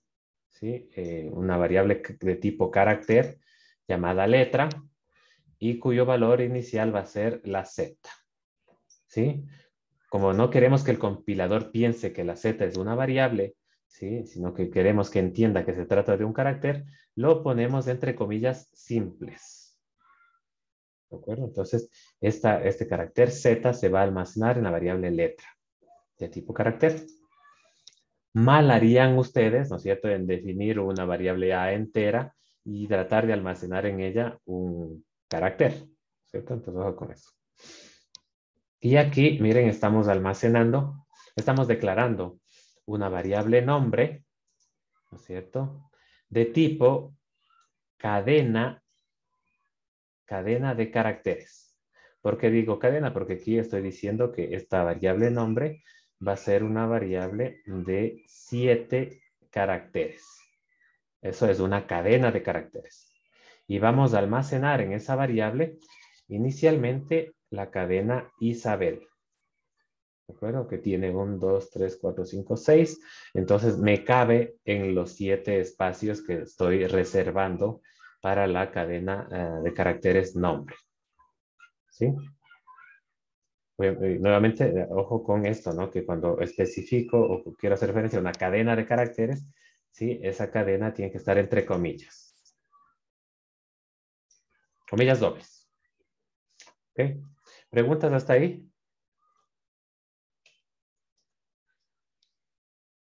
¿sí? Una variable de tipo carácter llamada letra y cuyo valor inicial va a ser la z. ¿Sí? Como no queremos que el compilador piense que la z es una variable, ¿sí? Sino que queremos que entienda que se trata de un carácter, lo ponemos entre comillas simples. ¿De acuerdo? Entonces, este carácter z se va a almacenar en la variable letra de tipo carácter. Mal harían ustedes, ¿no es cierto?, en definir una variable a entera y tratar de almacenar en ella un carácter, ¿cierto? Entonces, ojo con eso. Y aquí, miren, estamos declarando una variable nombre, ¿no es cierto?, de tipo cadena de caracteres. ¿Por qué digo cadena? Porque aquí estoy diciendo que esta variable nombre va a ser una variable de 7 caracteres. Eso es una cadena de caracteres. Y vamos a almacenar en esa variable inicialmente la cadena Isabel. ¿De acuerdo? Que tiene 1, 2, 3, 4, 5, 6. Entonces me cabe en los 7 espacios que estoy reservando para la cadena de caracteres nombre. ¿Sí? Nuevamente, ojo con esto, ¿no? Que cuando especifico o quiero hacer referencia a una cadena de caracteres, ¿sí? Esa cadena tiene que estar entre comillas. Comillas dobles. ¿Ok? ¿Preguntas hasta ahí?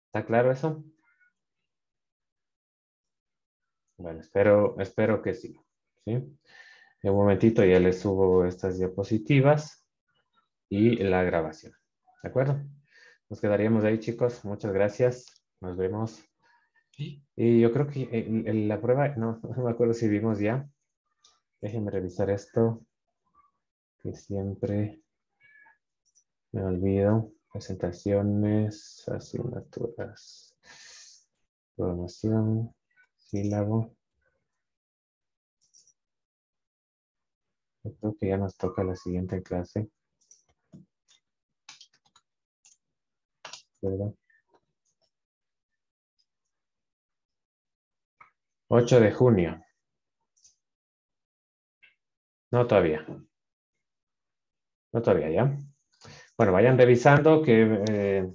¿Está claro eso? Bueno, espero que sí. ¿Sí? En un momentito ya les subo estas diapositivas y la grabación. ¿De acuerdo? Nos quedaríamos ahí, chicos. Muchas gracias. Nos vemos. Sí. Y yo creo que en la prueba, no me acuerdo si vimos ya. Déjenme revisar esto, que siempre me olvido. Presentaciones, asignaturas, programación, sílabo. Yo creo que ya nos toca la siguiente clase. ¿Verdad? 8 de junio. No todavía. No todavía, ¿ya? Bueno, vayan revisando que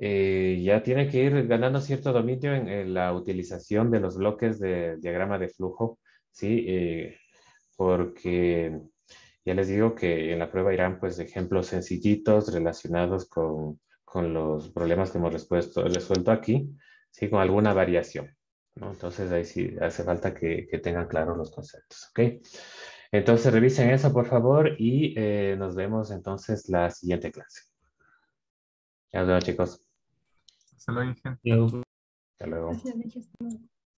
ya tiene que ir ganando cierto dominio en la utilización de los bloques de diagrama de flujo, ¿sí? Porque ya les digo que en la prueba irán pues ejemplos sencillitos relacionados con los problemas que hemos resuelto aquí, ¿sí? Con alguna variación, ¿no? Entonces ahí sí hace falta que tengan claros los conceptos, ¿ok? Entonces revisen eso por favor y nos vemos entonces la siguiente clase. Ya nos vemos chicos. Se lo dije. Luego Hasta luego. Gracias, dije.